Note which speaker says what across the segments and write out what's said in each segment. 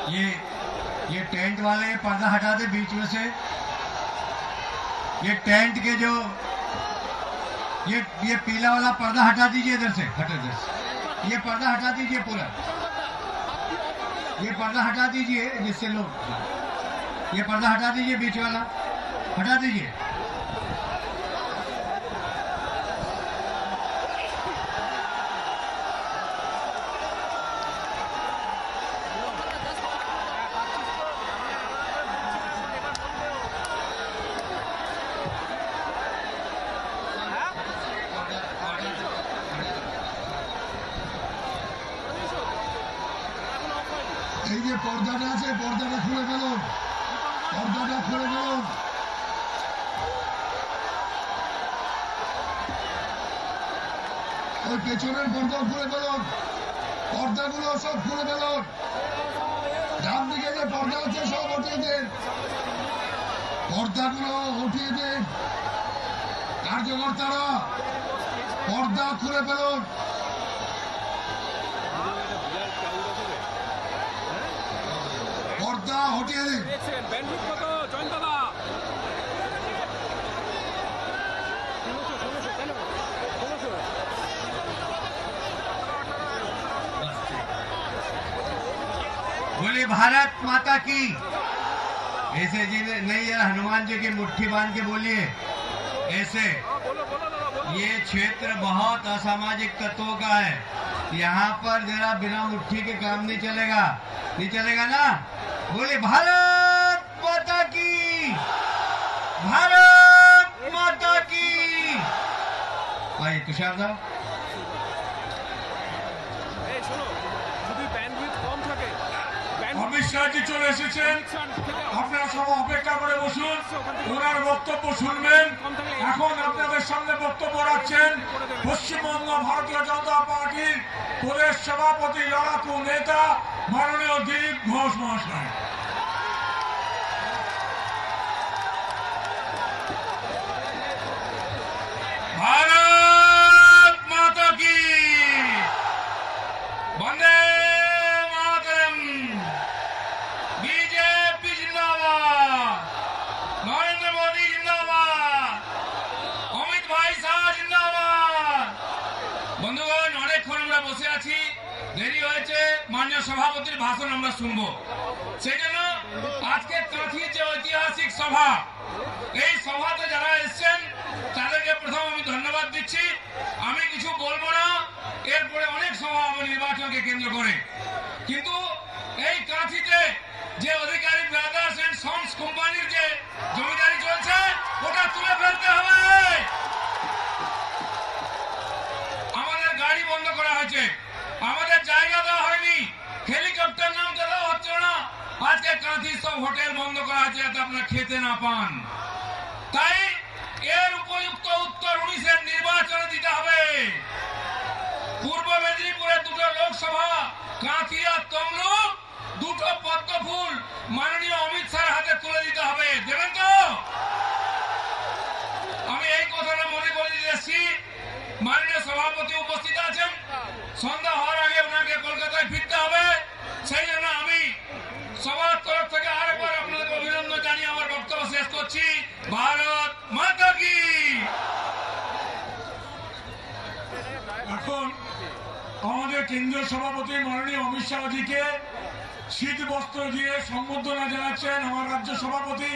Speaker 1: ये टेंट वाले पर्दा हटा दे बीच में से। ये टेंट के जो ये पीला वाला पर्दा हटा दीजिए इधर से, हट इधर से। ये पर्दा हटा दीजिए पूरा, ये पर्दा हटा दीजिए जिससे लोग, ये पर्दा हटा दीजिए बीच वाला, हटा दीजिए।
Speaker 2: এই যে পর্দাটা আছে, পর্দাটা খুলে ফেলুন, পর্দাটা খুলে ফেলুন। ওই পেছনের পর্দা খুলে ফেলুন, পর্দাগুলো সব খুলে ফেলুন। ডান দিকে যে পর্দা আছে সব উঠিয়ে দিন, পর্দাগুলো উঠিয়ে দিন। কার্যকর্তারা পর্দা খুলে ফেলুন। পর্দা হটিয়ে দিন।
Speaker 1: बोले भारत माता की। ऐसे जी नहीं यार, हनुमान जी की मुट्ठी बांध के बोलिए ऐसे। ये क्षेत्र बहुत असामाजिक तत्वों का है, यहाँ पर जरा बिना मुट्ठी के काम नहीं चलेगा, नहीं चलेगा ना। बोले भारत माता की, भारत माता की। आइए तुषार साहब।
Speaker 2: অমিত শাহজি চলে এসেছেন, আপনারা সব অপেক্ষা করে বসুন, ওনার বক্তব্য শুনবেন। এখন আপনাদের সামনে বক্তব্য রাখছেন পশ্চিমবঙ্গ ভারতীয় জনতা পার্টির প্রদেশ সভাপতি লড়াকু নেতা মাননীয় দিলীপ ঘোষ মহাশয়।
Speaker 1: भारत माता की, वंदे मातरम। बीजेपी जिंदाबाद, नरेंद्र मोदी जिंदाबाद, অমিত ভাই শাহ জিন্দাবাদ। বন্ধুগণ, অনেকক্ষণ আমরা বসে আছি, দেরি হয়েছে, মাননীয় সভাপতির ভাষণ আমরা শুনবো। সেই জন্য আজকে কাঁথির যে ঐতিহাসিক সভা, এই সভাতে যারা এসছেন তাদেরকে প্রথম আমি ধন্যবাদ দিচ্ছি। আমি কিছু বলবো না, এরপরে অনেক সভা হবে নির্বাচনকে কেন্দ্র করে, কিন্তু এই কাঁথিতে যে অধিকারী ব্রাদার্স এন্ড সন্স কোম্পানির যে জমিদারি চলছে ওটা তুলে ফেলতে হবে। আমাদের গাড়ি বন্ধ করা হয়েছে, আমাদের জায়গা দেওয়া হয়নি, হেলিকপ্টার নামতে দেওয়া হচ্ছে না। আজকে কাঁথির সব হোটেল বন্ধ করা হয়েছে যাতে আপনারা খেতে না পান। তাই এর উপযুক্ত উত্তর 19-এর নির্বাচনে দিতে হবে। পূর্ব মেদিনীপুরে দুটো লোকসভা, কাঁথি আর তমলুক, দুটো পদ্ম ফুল মাননীয় অমিত শাহের হাতে তুলে দিতে হবে। দেবেন তো? আমি এই কথাটা মনে করে দিয়েছি। মাননীয় সভাপতি উপস্থিত আছেন, সন্ধ্যা হওয়ার আগে ওনাকে কলকাতায় ফিরতে হবে। সেই জন্য আমি সবার তরফ থেকে আরেকবার আপনাদের অভিনন্দন জানিয়ে আমার বক্তব্য শেষ করছি। ভারত মাতা কি।
Speaker 2: এখন আমাদের কেন্দ্রীয় সভাপতি মাননীয় অমিত শাহজিকে শীত বস্ত্র দিয়ে সম্বর্ধনা জানাচ্ছেন আমার রাজ্য সভাপতি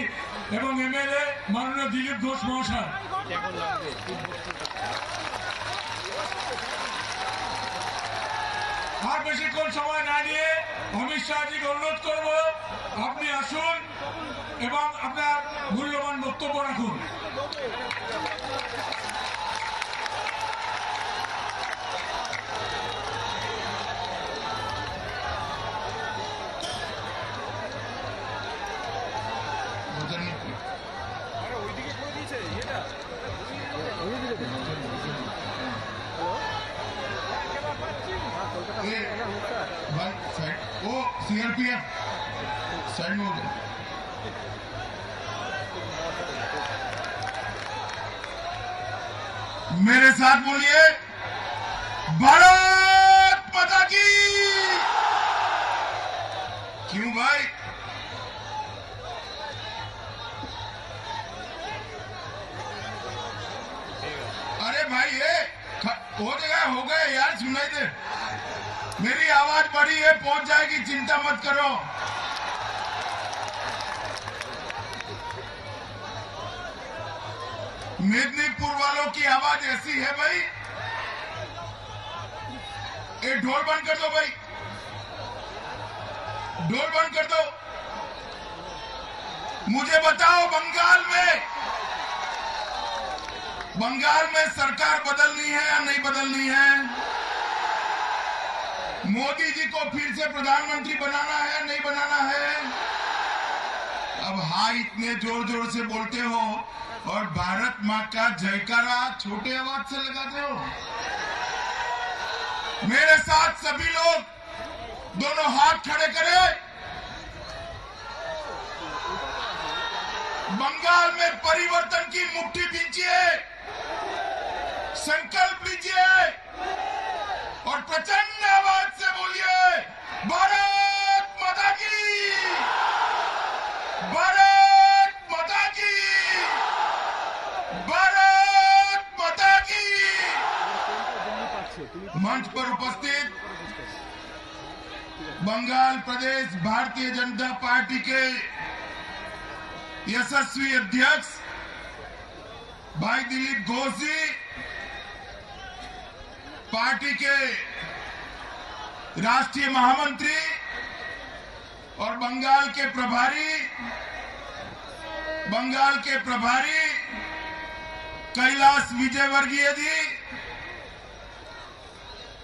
Speaker 2: এবং এমএলএ মাননীয় দিলীপ ঘোষ মহাশয়। আর বেশিক্ষণ সময় না নিয়ে অমিত শাহজিকে অনুরোধ করব, আপনি আসুন এবং আপনার মূল্যবান বক্তব্য রাখুন। वो सीआरपीएफ साइड में हो गया। मेरे साथ बोलिए, भारत माता की। क्यों भाई?
Speaker 1: मेरी आवाज बड़ी है, पहुंच जाएगी, चिंता मत करो। मेदिनीपुर वालों की आवाज ऐसी है भाई। ये ढोल बंद कर दो भाई, ढोल बंद कर दो। मुझे बताओ, बंगाल में सरकार बदलनी है या नहीं बदलनी है? मोदी जी को फिर से प्रधानमंत्री बनाना है या नहीं बनाना है? अब हाँ इतने जोर जोर से बोलते हो और भारत माँ का जयकारा छोटे आवाज से लगाते हो। मेरे साथ सभी लोग दोनों हाथ खड़े करें। बंगाल में परिवर्तन की मुट्ठी बींचिए, संकल्प लीजिए और प्रचंड आवाज से बोलिए, भारत माता की, भारत माता की, भारत माता की। मंच पर उपस्थित बंगाल प्रदेश भारतीय जनता पार्टी के यशस्वी अध्यक्ष भाई दिलीप घोष जी, पार्टी के राष्ट्रीय महामंत्री और बंगाल के प्रभारी कैलाश विजयवर्गीय जी,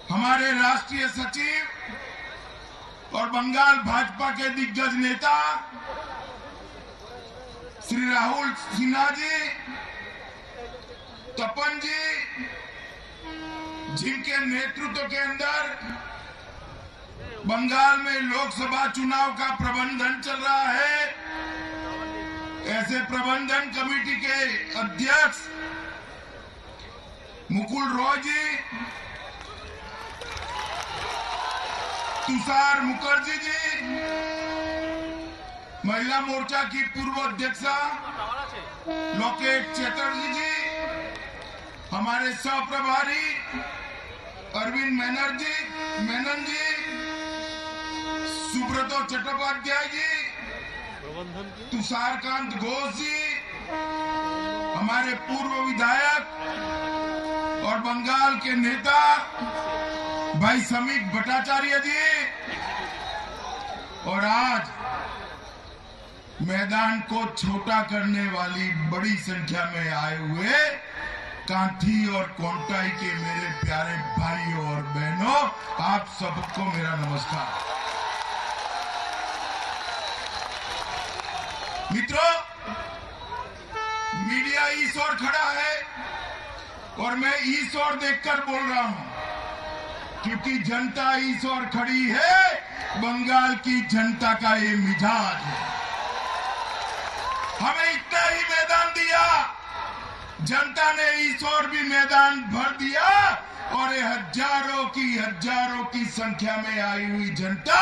Speaker 1: हमारे राष्ट्रीय सचिव और बंगाल भाजपा के दिग्गज नेता श्री राहुल सिन्हा जी, तपन जी, जिनके नेतृत्व के अंदर बंगाल में लोकसभा चुनाव का प्रबंधन चल रहा है, ऐसे प्रबंधन कमेटी के अध्यक्ष मुकुल रॉय जी, तुषार मुखर्जी जी, महिला मोर्चा की पूर्व अध्यक्षा लोकेट चैटर्जी जी, हमारे सह प्रभारी अरविंद मेनन जी, सुब्रतो चट्टोपाध्याय जी, तुषारकांत घोष जी, हमारे पूर्व विधायक और बंगाल के नेता भाई समीक भट्टाचार्य जी, और आज मैदान को छोटा करने वाली बड़ी संख्या में आए हुए कांथी और कोंटाई के मेरे प्यारे भाइयों और बहनों, आप सबको मेरा नमस्कार। मित्रों, मीडिया इस ओर खड़ा है और मैं इस ओर देखकर बोल रहा हूं, क्योंकि जनता इस ओर खड़ी है। बंगाल की जनता का ये मिजाज है। हमें इतना ही मैदान दिया, जनता ने इस ओर भी मैदान भर दिया और ये हजारों की संख्या में आई हुई जनता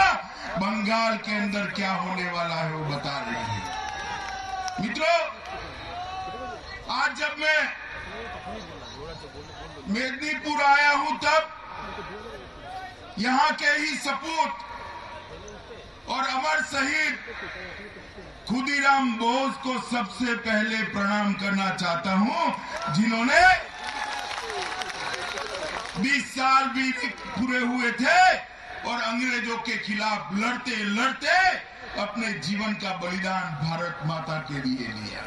Speaker 1: बंगाल के अंदर क्या होने वाला है वो बता रही है। मित्रों, आज जब मैं मेदिनीपुर आया हूं तब यहां के ही सपूत और अमर शहीद खुदीराम बोस को सबसे पहले प्रणाम करना चाहता हूं, जिन्होंने 20 साल भी पूरे हुए थे और अंग्रेजों के खिलाफ लड़ते लड़ते अपने जीवन का बलिदान भारत माता के लिए दिया।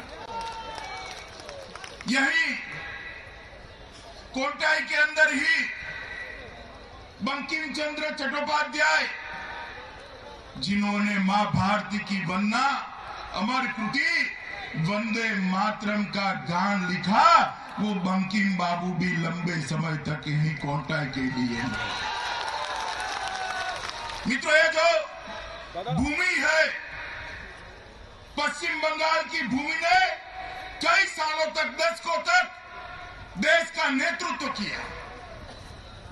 Speaker 1: यही कोंटाई के अंदर ही बंकिम चंद्र चट्टोपाध्याय, जिन्होंने मां भारती की वंदना अमर कृति वंदे मातरम का गान लिखा, वो बंकिम बाबू भी लंबे समय तक यही कोंटाई के लिए। मित्रों, ये जो भूमि है, पश्चिम बंगाल की भूमि ने कई सालों तक, दशकों तक देश का नेतृत्व किया,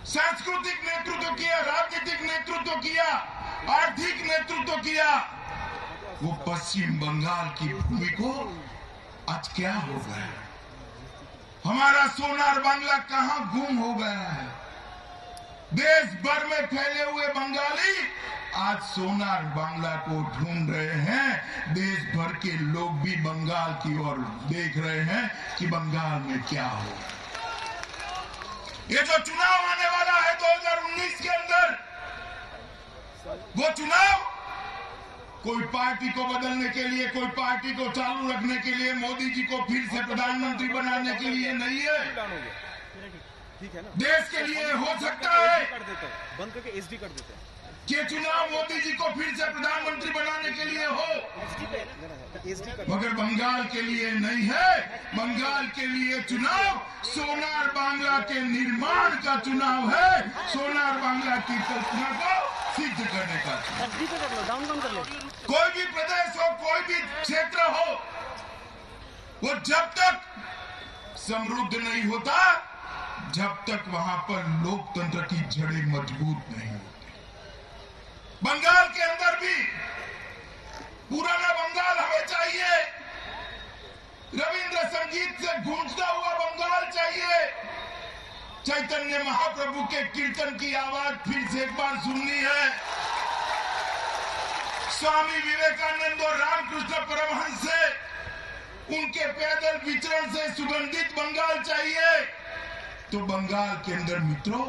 Speaker 1: सांस्कृतिक नेतृत्व किया, राजनीतिक नेतृत्व किया, आर्थिक नेतृत्व किया। वो पश्चिम बंगाल की भूमि को आज क्या हो गया है? हमारा सोनार बांग्ला कहां गुम हो गया है?
Speaker 3: देश भर में फैले हुए बंगाली आज सोनार बांग्ला को ढूंढ रहे हैं। देश भर के लोग भी बंगाल की ओर देख रहे हैं कि बंगाल में क्या हो। ये जो चुनाव आने वाला है 2019 के अंदर, वो चुनाव कोई पार्टी को बदलने के लिए, कोई पार्टी को चालू रखने के लिए, मोदी जी को फिर से प्रधानमंत्री बनाने के लिए नहीं है। देश के लिए हो सकता है
Speaker 4: बंद करके एसडी कर देते हैं
Speaker 3: कि चुनाव मोदी जी को फिर से प्रधानमंत्री बनाने के लिए हो, मगर बंगाल के लिए नहीं है। बंगाल के लिए चुनाव सोनार बांग्ला के निर्माण का चुनाव है, सोनार बांग्ला की कल्पना को सिद्ध करने का चुनाव। कोई भी प्रदेश हो, कोई भी क्षेत्र हो, वो जब तक समृद्ध नहीं होता, जब तक वहां पर लोकतंत्र की जड़ें मजबूत नहीं होती। बंगाल के अंदर भी पुराना बंगाल हमें चाहिए, रविंद्र संगीत से गूंजता हुआ बंगाल चाहिए। चैतन्य महाप्रभु के कीर्तन की आवाज फिर से एक बार सुननी है। स्वामी विवेकानंद और रामकृष्ण परमहंस से उनके पैदल विचरण से सुगंधित बंगाल चाहिए। तो बंगाल के अंदर मित्रों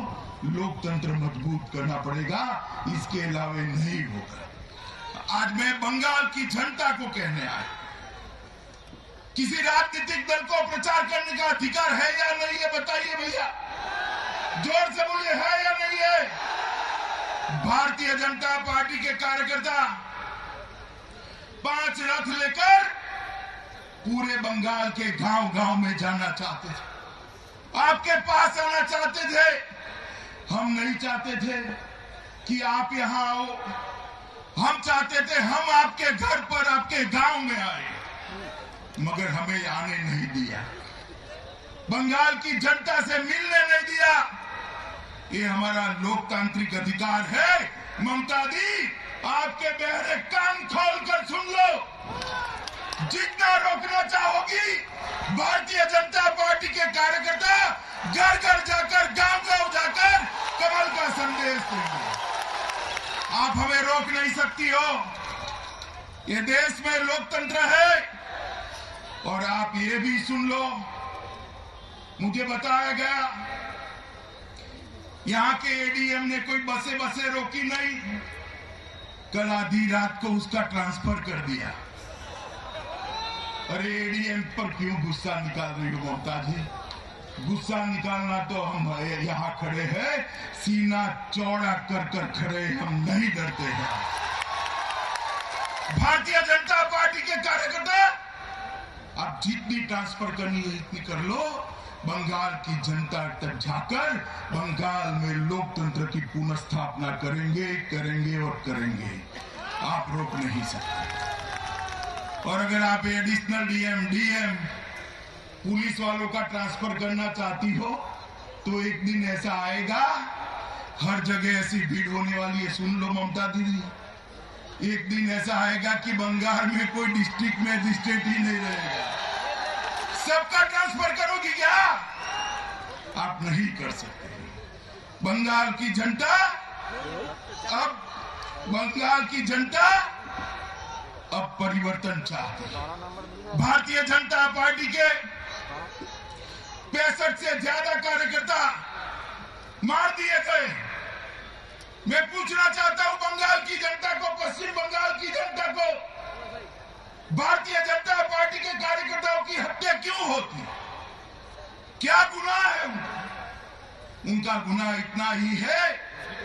Speaker 3: लोकतंत्र मजबूत करना पड़ेगा, इसके अलावा नहीं होगा। आज मैं बंगाल की जनता को कहने आया, किसी राजनीतिक दल को प्रचार करने का अधिकार है या नहीं है, बताइए भैया, जोर से बोलिए, है या नहीं है। भारतीय जनता पार्टी के कार्यकर्ता 5 रथ लेकर पूरे बंगाल के गांव-गांव में जाना चाहते थे, आपके पास आना चाहते थे। हम नहीं चाहते थे कि आप यहां आओ, हम चाहते थे हम आपके घर पर, आपके गांव में आए, मगर हमें आने नहीं दिया, बंगाल की जनता से मिलने नहीं दिया। ये हमारा लोकतांत्रिक अधिकार है। ममता दी, आपके बहरे कान खोलकर सुन लो, जितना रोकना चाहोगी भारतीय जनता पार्टी के कार्यकर्ता घर घर जाकर, गांव-गांव जाकर कमल का संदेश देंगे। आप हमें रोक नहीं सकती हो। ये देश में लोकतंत्र है। और आप ये भी सुन लो, मुझे बताया गया यहां के एडीएम ने कोई बसें रोकी नहीं, कल आधी रात को उसका ट्रांसफर कर दिया। अरे एडीएम पर क्यों गुस्सा निकाल रही हो ममता जी? गुस्सा निकालना तो हम यहाँ खड़े हैं, सीना चौड़ा कर कर खड़े, हम नहीं डरते हैं। भारतीय जनता पार्टी के कार्यकर्ता आप जितनी ट्रांसफर करनी है इतनी कर लो। बंगाल की जनता तक जाकर बंगाल में लोकतंत्र की पुनर्स्थापना करेंगे, करेंगे और करेंगे। आप रोक नहीं सकते। और अगर आप एडिशनल डीएम पुलिस वालों का ट्रांसफर करना चाहती हो, तो एक दिन ऐसा आएगा, हर जगह ऐसी भीड़ होने वाली है। सुन लो ममता दीदी, एक दिन ऐसा आएगा कि बंगाल में कोई डिस्ट्रिक्ट मैजिस्ट्रेट ही नहीं रहेगा। सबका ट्रांसफर करोगी क्या? आप नहीं कर सकते। बंगाल की जनता अब परिवर्तन चाहती है। भारतीय जनता पार्टी के 65 से ज्यादा कार्यकर्ता मार दिए गए। मैं पूछना चाहता हूं बंगाल की जनता को, पश्चिम बंगाल की जनता को, भारतीय जनता पार्टी के कार्यकर्ताओं की हत्या क्यों होती? क्या गुनाह है उनका? उनका गुनाह इतना ही है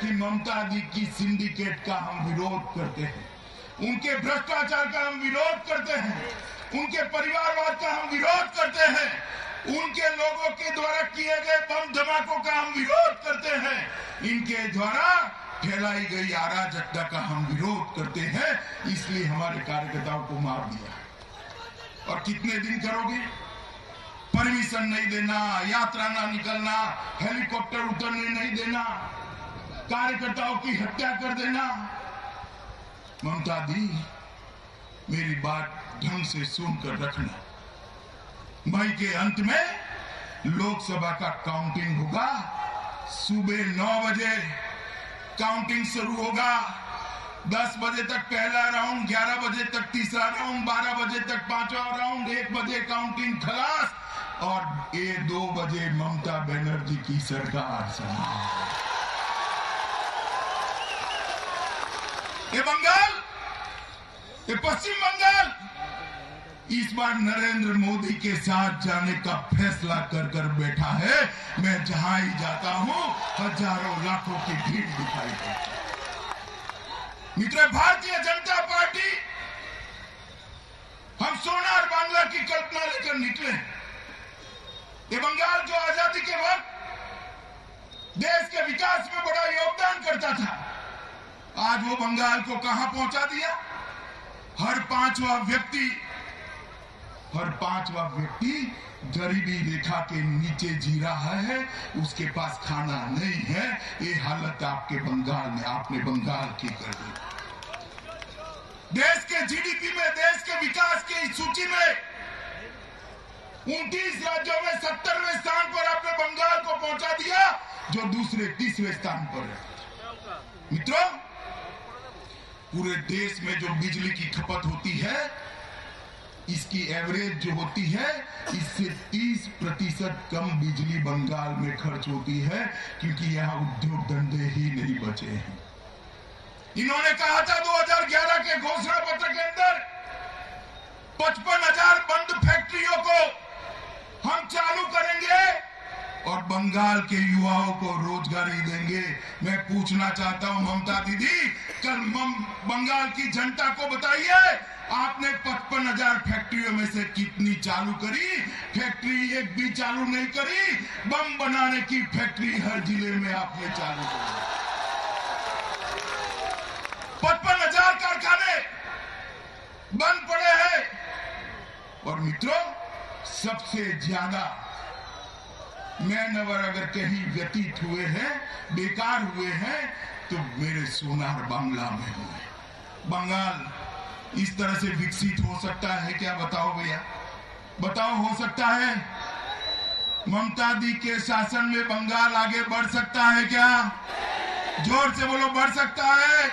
Speaker 3: कि ममता दी की सिंडिकेट का हम विरोध करते हैं, उनके भ्रष्टाचार का हम विरोध करते हैं, उनके परिवारवाद का हम विरोध करते हैं, उनके लोगों के द्वारा किए गए बम धमाकों का हम विरोध करते हैं, इनके द्वारा फैलाई गई अराजकता का हम विरोध करते हैं। इसलिए हमारे कार्यकर्ताओं को मार दिया। और कितने दिन करोगे? परमिशन नहीं देना, यात्रा ना निकलना, हेलीकॉप्टर उतरने नहीं देना, कार्यकर्ताओं की हत्या कर देना। ममता दी, मेरी बात ढंग से सुनकर रखना। मई के अंत में लोकसभा का काउंटिंग होगा, सुबह 9 बजे काउंटिंग शुरू होगा। 10 बजे तक पहला राउंड, 11 बजे तक तीसरा राउंड, 12 बजे तक पांचवा राउंड, 1 बजे काउंटिंग खलास और ये 2 बजे ममता बनर्जी की सरकार संभाल। ये बंगाल, ये पश्चिम बंगाल इस बार नरेंद्र मोदी के साथ जाने का फैसला कर बैठा है। मैं जहां ही जाता हूं हजारों लाखों की भीड़ दिखाई देती है। मित्रों, भारतीय जनता पार्टी हम सोनार बांग्ला की कल्पना लेकर निकले। ये बंगाल जो आजादी के वक्त देश के विकास में बड़ा योगदान करता था, आज वो बंगाल को कहां पहुंचा दिया। हर पांचवा व्यक्ति गरीबी रेखा के नीचे जी रहा है, उसके पास खाना नहीं है। ये हालत आपके बंगाल में, आपने बंगाल की कर दी। देश के जीडीपी में, देश के विकास की सूची में 29 राज्यों में 70वें स्थान पर आपने बंगाल को पहुंचा दिया, जो दूसरे 30वें स्थान पर है। मित्रों, पूरे देश में जो बिजली की खपत होती है, इसकी एवरेज जो होती है, इससे 30% कम बिजली बंगाल में खर्च होती है, क्योंकि यहां उद्योग धंधे ही नहीं बचे हैं। इन्होंने कहा था 2011 के घोषणा पत्र के अंदर 55,000 बंद फैक्ट्रियों को हम चालू करेंगे और बंगाल के युवाओं को रोजगारी देंगे। मैं पूछना चाहता हूं ममता दीदी, कल बंगाल की जनता को बताइए, आपने 55,000 फैक्ट्रियों में से कितनी चालू करी? फैक्ट्री एक भी चालू नहीं करी। बम बनाने की फैक्ट्री हर जिले में आपने चालू करी। 55,000 कारखाने बंद पड़े हैं। और मित्रों, सबसे ज्यादा मैनवर अगर कहीं व्यतीत हुए हैं, बेकार हुए हैं, तो मेरे सोनार बांग्ला में हुए। बंगाल इस तरह से विकसित हो सकता है क्या? बताओ भैया, बताओ, हो सकता है? ममता दी के शासन में बंगाल आगे बढ़ सकता है क्या? जोर से बोलो, बढ़ सकता है?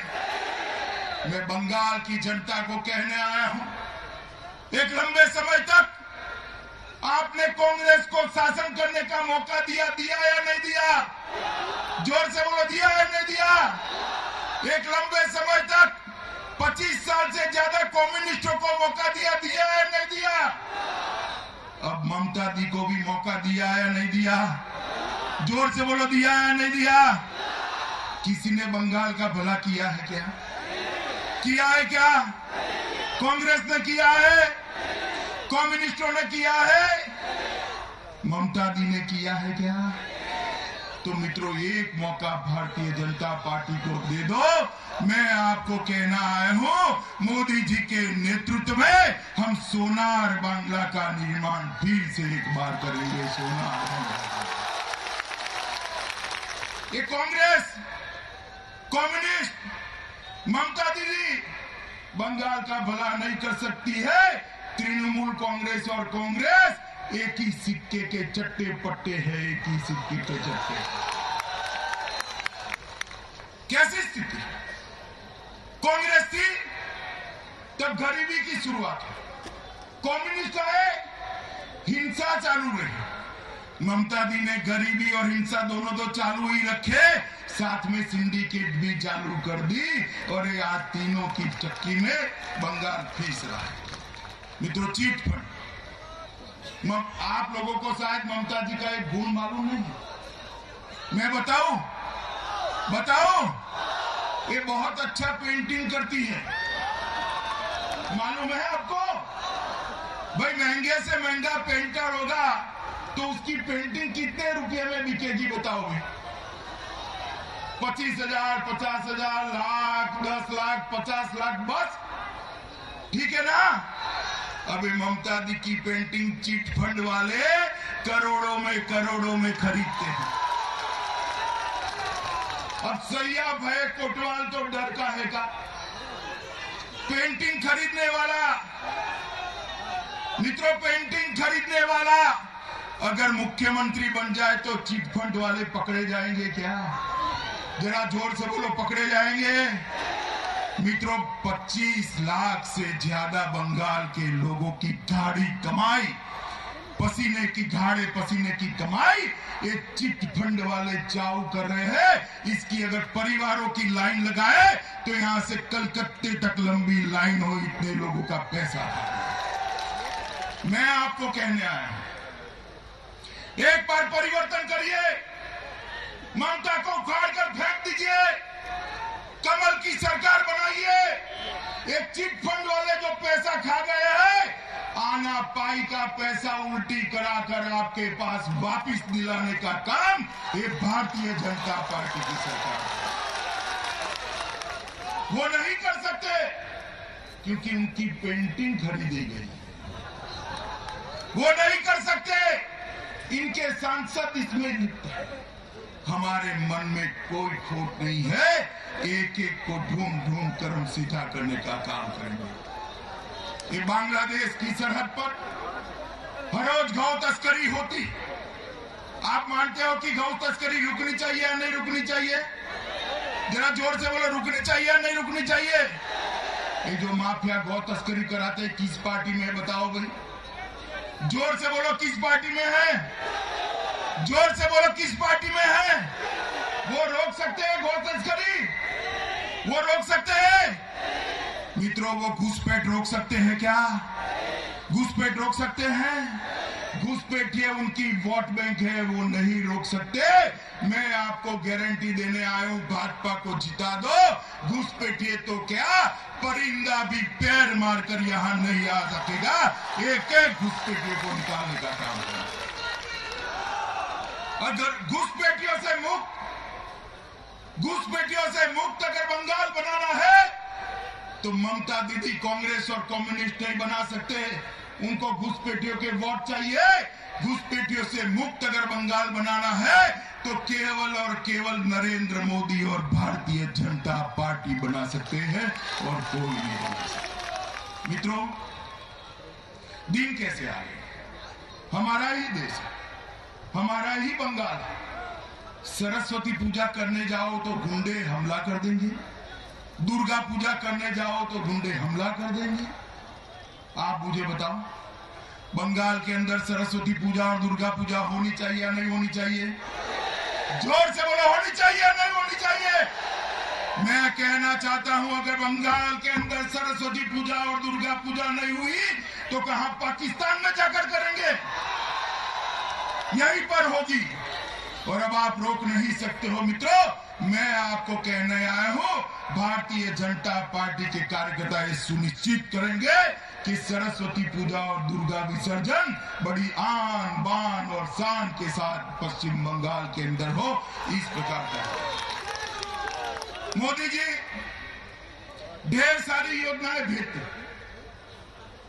Speaker 3: मैं बंगाल की जनता को कहने आया हूं, एक लंबे समय तक आपने कांग्रेस को शासन करने का मौका दिया या नहीं दिया? जोर से बोलो, दिया या नहीं दिया? एक लंबे समय तक 25 साल से ज्यादा कम्युनिस्टों को मौका दिया या नहीं दिया? अब ममता दी को भी मौका दिया या नहीं दिया? जोर से बोलो, दिया या नहीं दिया? किसी ने बंगाल का भला किया है क्या? किया है क्या? कांग्रेस ने किया है? कम्युनिस्टों ने किया है? ममता दी ने किया है क्या? तो मित्रों, एक मौका भारतीय जनता पार्टी को दे दो। मैं आपको कहना आया हूं, मोदी जी के नेतृत्व में हम सोनार बांग्ला का निर्माण फिर से एक बार करेंगे। सोनार बांग्ला, ये कांग्रेस, कम्युनिस्ट, ममता दीदी बंगाल का भला नहीं कर सकती है। तृणमूल कांग्रेस और कांग्रेस एक ही सिक्के के चट्टे पट्टे हैं, एक ही सिक्के के चट्टे। कैसी स्थिति? कांग्रेस थी तब गरीबी की शुरुआत हुई, कम्युनिस्ट आए, हिंसा चालू रही। ममता दी ने गरीबी और हिंसा दोनों तो चालू ही रखे, साथ में सिंडिकेट भी चालू कर दी, और ये आज तीनों की चक्की में बंगाल फीस रहा है। मित्रों, चीट फंड, आप लोगों को शायद ममता जी का एक गुण मालूम नहीं है। मैं बताऊं, ये बहुत अच्छा पेंटिंग करती है। मालूम है आपको? भाई, महंगे से महंगा पेंटर होगा तो उसकी पेंटिंग कितने रुपए में बिकेगी बताओगे? 25,000, 50,000, लाख, 10 लाख, 50 लाख, बस। ठीक है ना? अभी ममता दी की पेंटिंग चिट फंड वाले करोड़ों में खरीदते हैं। अब सैया भय कोटवाल तो डर का है का? पेंटिंग खरीदने वाला, मित्रों, पेंटिंग खरीदने वाला अगर मुख्यमंत्री बन जाए तो चिटफंड वाले पकड़े जाएंगे क्या? जरा जोर से बोलो, पकड़े जाएंगे? मित्रों, 25 लाख से ज्यादा बंगाल के लोगों की ठाड़ी कमाई, पसीने की झाड़े पसीने की कमाई एक चिट फंड वाले चाव कर रहे हैं। इसकी अगर परिवारों की लाइन लगाए तो यहां से कलकत्ते तक लंबी लाइन हो, इतने लोगों का पैसा। मैं आपको कहने आया हूं, एक बार परिवर्तन करिए, ममता को उखाड़ कर फेंक दीजिए, कमल की सरकार बनाइए। एक चिट फंड वाले जो पैसा खा गए हैं, आना पाई का पैसा उल्टी कराकर आपके पास वापिस दिलाने का काम ये भारतीय जनता पार्टी की सरकार। वो नहीं कर सकते क्योंकि उनकी पेंटिंग खरीदी गई। वो नहीं कर सकते, इनके सांसद इसमें लिप्त है। हमारे मन में कोई खोट नहीं है, एक एक को ढूंढ ढूंढ कर हम सीधा करने का काम करेंगे। ये बांग्लादेश की सरहद पर हर रोज गौ तस्करी होती। आप मानते हो कि गौ तस्करी रुकनी चाहिए या नहीं रुकनी चाहिए? जरा जोर से बोलो, रुकनी चाहिए या नहीं रुकनी चाहिए? ये जो माफिया गौ तस्करी कराते हैं, किस पार्टी में है बताओ भाई? जोर से बोलो, किस पार्टी में है? जोर से बोलो, किस पार्टी में है? वो रोक सकते हैं गौ तस्करी? वो रोक सकते हैं? मित्रों, वो घुसपैठ रोक सकते हैं क्या? घुसपैठ रोक सकते हैं? घुसपैठिए उनकी वोट बैंक है, वो नहीं रोक सकते। मैं आपको गारंटी देने आया हूं, भाजपा को जिता दो। घुसपैठिए तो क्या, परिंदा भी पैर मारकर यहां नहीं आ सकेगा। एक एक घुसपैठिए को निकालने का काम करें। अगर घुसपैठियों से मुक्त अगर बंगाल बनाना है तो ममता दीदी कांग्रेस और कम्युनिस्ट नहीं बना सकते। उनको घुसपैठियों के वोट चाहिए। घुसपैठियों से मुक्त अगर बंगाल बनाना है तो केवल और केवल नरेंद्र मोदी और भारतीय जनता पार्टी बना सकते हैं और कोई नहीं बना सकता। मित्रों, दिन कैसे आए? हमारा ही देश है, हमारा ही बंगाल है। सरस्वती पूजा करने जाओ तो गुंडे हमला कर देंगे, दुर्गा पूजा करने जाओ तो गुंडे हमला कर देंगे। आप मुझे बताओ, बंगाल के अंदर सरस्वती पूजा और दुर्गा पूजा होनी चाहिए या नहीं होनी चाहिए? जोर से बोलो, होनी चाहिए या नहीं होनी चाहिए? मैं कहना चाहता हूं, अगर बंगाल के अंदर सरस्वती पूजा और दुर्गा पूजा नहीं हुई तो कहां, पाकिस्तान में जाकर करेंगे? यहीं पर होगी। और अब आप रोक नहीं सकते हो। मित्रों, मैं आपको कहने आया हूं, भारतीय जनता पार्टी के कार्यकर्ता ये सुनिश्चित करेंगे कि सरस्वती पूजा और दुर्गा विसर्जन बड़ी आन बान और शान के साथ पश्चिम बंगाल के अंदर हो। इस प्रकार का मोदी जी ढेर सारी योजनाएं भेजते,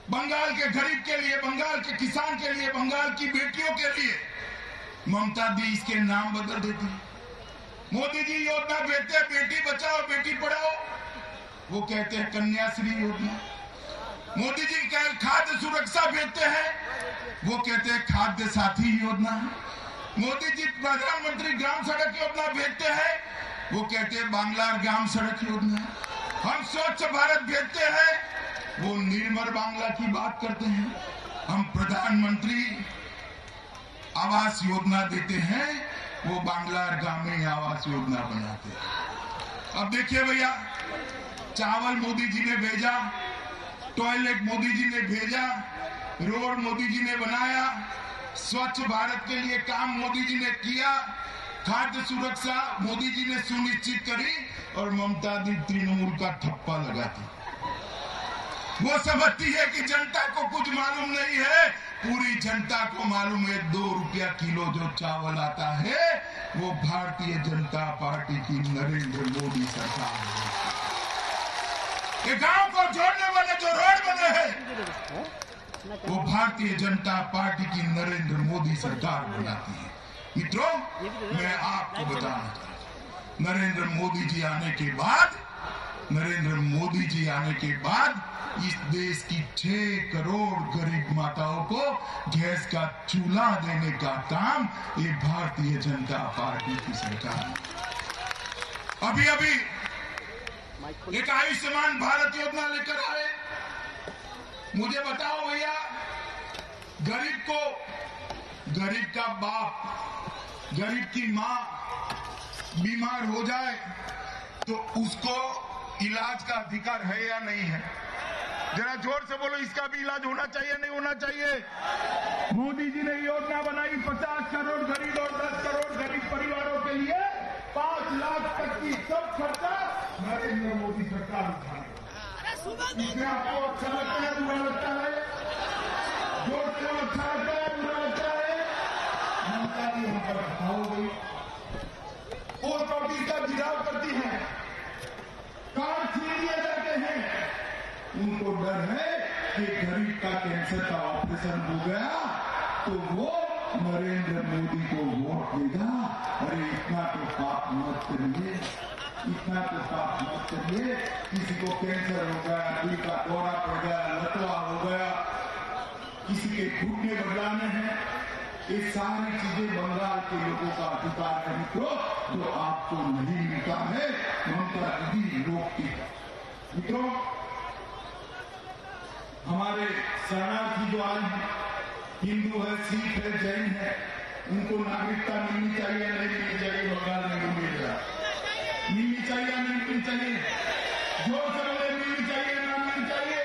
Speaker 3: बंगाल के गरीब के लिए, बंगाल के किसान के लिए, बंगाल की बेटियों के लिए। ममता दी इसके नाम बदल देती। मोदी जी योजना भेजते हैं, बेटी बचाओ बेटी पढ़ाओ, वो कहते हैं कन्याश्री योजना। मोदी जी खाद्य सुरक्षा भेजते हैं, वो कहते हैं खाद्य साथी योजना। मोदी जी प्रधानमंत्री ग्राम सड़क योजना भेजते हैं, वो कहते हैं बांग्ला ग्राम सड़क योजना। हम स्वच्छ भारत भेजते हैं, वो निर्मल बांग्ला की बात करते हैं। हम प्रधानमंत्री आवास योजना देते हैं, वो बांग्ला गांव में आवास योजना बनाते हैं। अब देखिए भैया, चावल मोदी जी ने भेजा, टॉयलेट मोदी जी ने भेजा, रोड मोदी जी ने बनाया, स्वच्छ भारत के लिए काम मोदी जी ने किया, खाद्य सुरक्षा मोदी जी ने सुनिश्चित करी, और ममता दी तृणमूल का ठप्पा लगाती। वो समझती है कि जनता को कुछ मालूम नहीं है। पूरी जनता को मालूम है 2 रुपया किलो जो चावल आता है वो भारतीय जनता पार्टी की नरेंद्र मोदी सरकार है। ये गांव को जोड़ने वाले जो रोड बने हैं वो भारतीय जनता पार्टी की नरेंद्र मोदी सरकार बनाती है। मित्रों, मैं आपको बताना चाहता हूं, नरेंद्र मोदी जी आने के बाद इस देश की 6 करोड़ गरीब माताओं को गैस का चूल्हा देने का काम ये भारतीय जनता पार्टी की सरकार। अभी अभी एक आयुष्मान भारत योजना लेकर आए। मुझे बताओ भैया, गरीब का बाप, गरीब की माँ बीमार हो जाए तो उसको इलाज का अधिकार है या नहीं है? जरा जोर से बोलो, इसका भी इलाज होना चाहिए नहीं होना चाहिए? मोदी जी ने योजना बनाई 50 करोड़ गरीब और 10 करोड़ गरीब परिवारों के लिए 5 लाख तक की सब खर्चा नरेंद्र मोदी सरकार उठाएगी। इसमें आपको अच्छा लगता है, बुरा लगता है? जोर से अच्छा लगता है, बुरा लगता है? ममता जी यहाँ पर हो गई, पोस्ट ऑफिस का गिराव करती है, कार्ड छीन लिए जाते हैं। उनको डर है कि गरीब का कैंसर का ऑपरेशन हो गया तो वो नरेंद्र मोदी को वोट देगा। अरे इतना तो पाप मत करिए, इतना तो पाप मत करिए। किसी को कैंसर हो गया, दिल का दौरा पड़ गया, लकवा हो गया, किसी के घुटने बदलाने हैं, ये सारी चीजें बंगाल के लोगों का अधिकार है मित्रों, जो आपको नहीं मिलता है। ममता दीदी रोकती है। मित्रों, हमारे शरणार्थी जो आज हिंदू है, सिख है, जैन है, उनको नागरिकता मिलनी चाहिए नहीं मिलनी चाहिए? बंगाल में नहीं मिल रहा, मिलनी चाहिए नहीं मिलनी चाहिए? जोर से बोले, मिलनी चाहिए ना मिलनी चाहिए?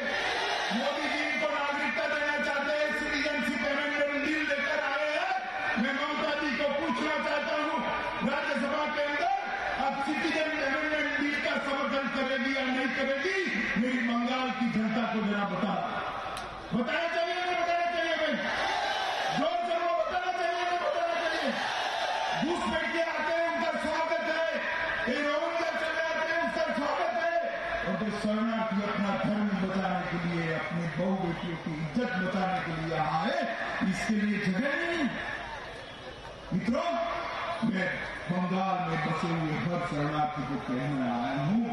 Speaker 3: मोदी जी इनको नागरिकता देना चाहते हैं, सिटीजनशिप अमेंडमेंट बिल लेकर आए हैं। मैं ममता जी को पूछना चाहता हूँ, राज्यसभा के अंदर अब सिटीजन अमेंडमेंट बिल का समर्थन करेगी या नहीं करेगी? मेरी बंगाल की जनता को जरा बताना चाहिए ना बताना चाहिए? भाई जोर से वो बताना चाहिए ना बताना चाहिए? घुसपैठ के आते हैं, उनका स्वागत है। ये रोहिंग्या चले आते हैं, उसका स्वागत है। और जो शरणार्थी अपना धर्म बचाने के लिए, अपने बहु बेटियों की इज्जत बचाने के लिए आए, इसके लिए जगह नहीं। मित्रों, मैं बंगाल में बसे हुए हर शरणार्थी को कहने आया हूँ,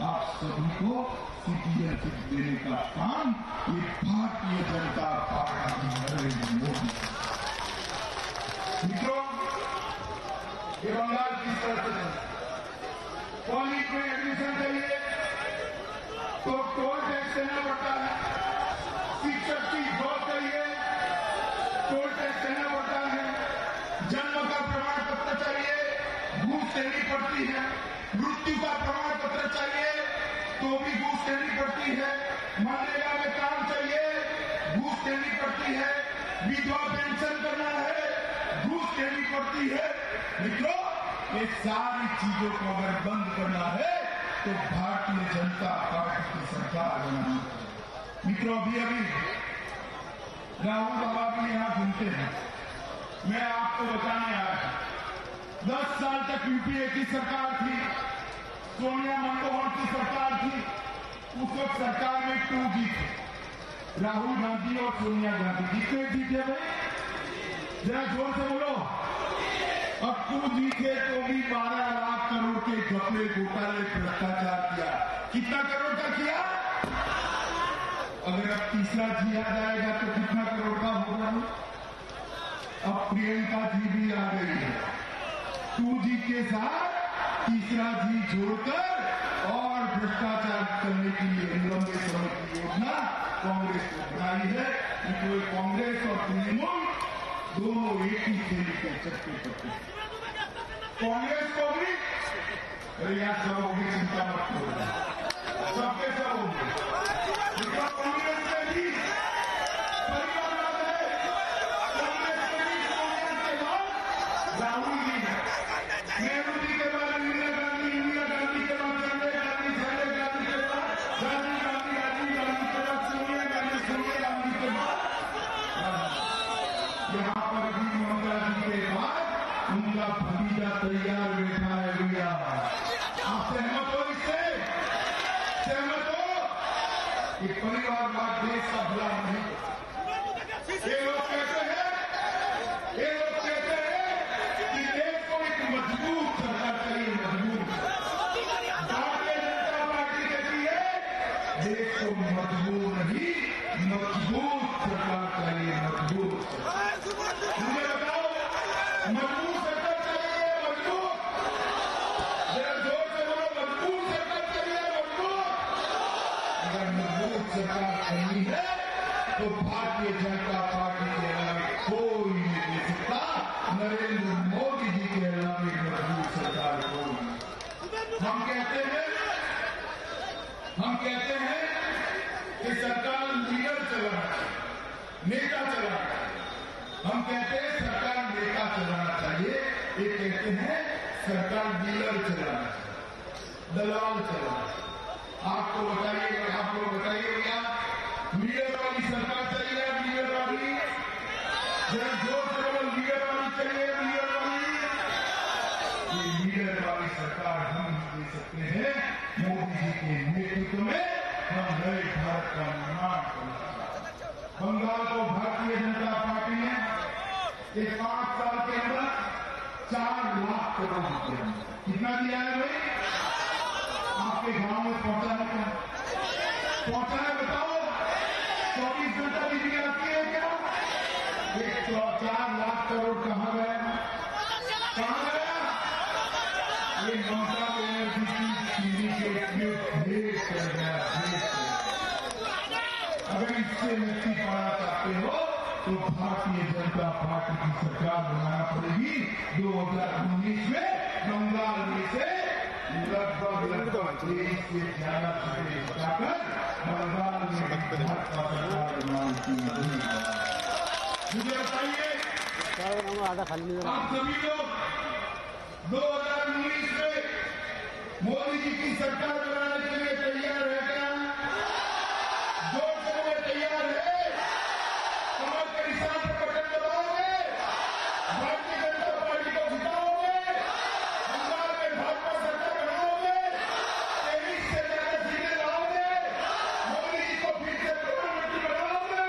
Speaker 3: आप सभी को सिटीजनशिप देने का काम ये भारतीय जनता पार्टी नरेंद्र मोदी। मित्रों, ये बंगाल की तरफ कॉलेज में एडमिशन चाहिए तो टोल टैक्स देना पड़ता है, शिक्षक की जॉब चाहिए टोल टैक्स देना पड़ता है, जन्म का प्रमाण पत्र चाहिए घूस देनी पड़ती है, मृत्यु का प्रमाण पत्र चाहिए तो भी घूस देनी पड़ती है, मनरेगा में काम चाहिए घूस देनी पड़ती है, विधवा पेंशन करना है घूस देनी पड़ती है। मित्रों, ये सारी चीजों को अगर बंद करना है तो भारतीय जनता पार्टी की सरकार बनानी है। मित्रों, अभी राहुल बाबा भी यहाँ घूमते हैं, मैं आपको बताने आया 10 साल तक यूपीए की सरकार थी, सोनिया मनमोहन की सरकार थी, उस वक्त सरकार में 2G थे, राहुल गांधी और सोनिया गांधी। कितने जी थे भाई? जरा जोर से बोलो। अब 2G थे तो भी 12 लाख करोड़ के घपले घोटाले भ्रष्टाचार किया। कितना करोड़ का किया? अगर अब तीसरा जी आ जाएगा तो कितना करोड़ का होगा? अब प्रियंका जी भी आ गई है, 2G के साथ तीसरा जी जोड़कर और भ्रष्टाचार करने के लिए लंबे समय की योजना कांग्रेस ने बनाई है। तो कांग्रेस और तृणमूल दोनों एक ही खेल के चक्के करते हैं। कांग्रेस को भी अरे यार सब होगी, चिंता मत करो, सबके सब होंगे। कांग्रेस में भी परिवारवाद है, कांग्रेस में भी कांग्रेस के बाद राहुल जी है, नेहरू जी के बाद इंदिरा गांधी के बाद संजय गांधी के बाद राजीव गांधी के बाद सोनिया गांधी के बाद यहाँ पर भी ममता जी के बाद उनका भतीजा तैयार बैठा है। भैया आप सहमत हो इससे? सहमत हो? ये परिवारवाद देश का भला नहीं। ये लोग कहते हैं कि देश को एक मजबूत सरकार चाहिए, मजबूत। भारतीय जनता पार्टी कहती है देश को मजबूत नहीं, मजबूत सरकार चाहिए, मजबूत। मुझे बताओ, मजबूत सरकार चाहिए, मजबूत? जरा जोर से बोलो, मजबूत सरकार चाहिए, मजबूत? अगर मजबूत सरकार नहीं है तो भारतीय जनता पार्टी के अलावा कोई नहीं दे सकता। नरेंद्र मोदी जी के अलावा मजबूत सरकार कोई नहीं। हम कहते हैं कि सरकार लीडर चलाना चाहिए, नेता चलाना चाहिए। हम कहते हैं सरकार नेता चलाना चाहिए, ये कहते हैं सरकार डीलर चलाना चाहिए, दलाल चलाना चाहिए। आपको बताइएगा, आप लोग बताइए क्या लीडर वाली सरकार चाहिए? लीडर वाली, जरा जोर से बोलो, लीडर वाली चाहिए, लीडर वाली। ये लीडर वाली सरकार हम दे सकते हैं। मोदी जी के नेतृत्व में हम नए भारत का निर्माण करना। बंगाल को भारतीय जनता पार्टी ने 5 साल के अंदर 4 लाख करोड़ रुपए कितना दिया है भाई? आपके गांव में पहुंचा है क्या? पहुंचा है? बताओ। 24 घंटा बिजली आती है क्या? 4 लाख करोड़ कहां गया? कहां गया? ये ममता बनर्जी की चीनी के उपयोग भेद कर गया। अगर इससे मुक्ति पाना चाहते हो तो भारतीय जनता पार्टी की सरकार बनाना पड़ेगी। 2019 में बंगाल में से लगभग 23 से 11 सीटें हटाकर बंगाल में भाजपा सरकार बनाने की मुझे बताइए, आप सभी लोग 2019 में मोदी जी की सरकार बनाने के लिए तैयार है क्या? जोर से बोले, तैयार है? कमर के निशान पर बटन दबाओगे? भारतीय जनता पार्टी को जिताओगे? बंगाल में भाजपा सरकार बनाओगे? 23 से ज्यादा सीटें लाओगे? मोदी जी को फिर से प्रधानमंत्री बनाओगे?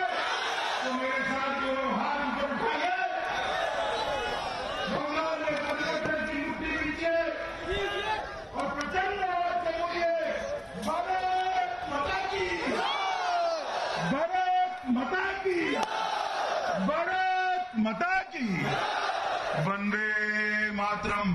Speaker 3: तो मेरे साथ दोनों हाथ ऊपर उठाइए। बंगाल में परिवर्तन की मुट्ठी नीचे और प्रचंड आवाज से बोलिए, भारत माता की, भारत माता की, भारत माता की, वंदे मातरम।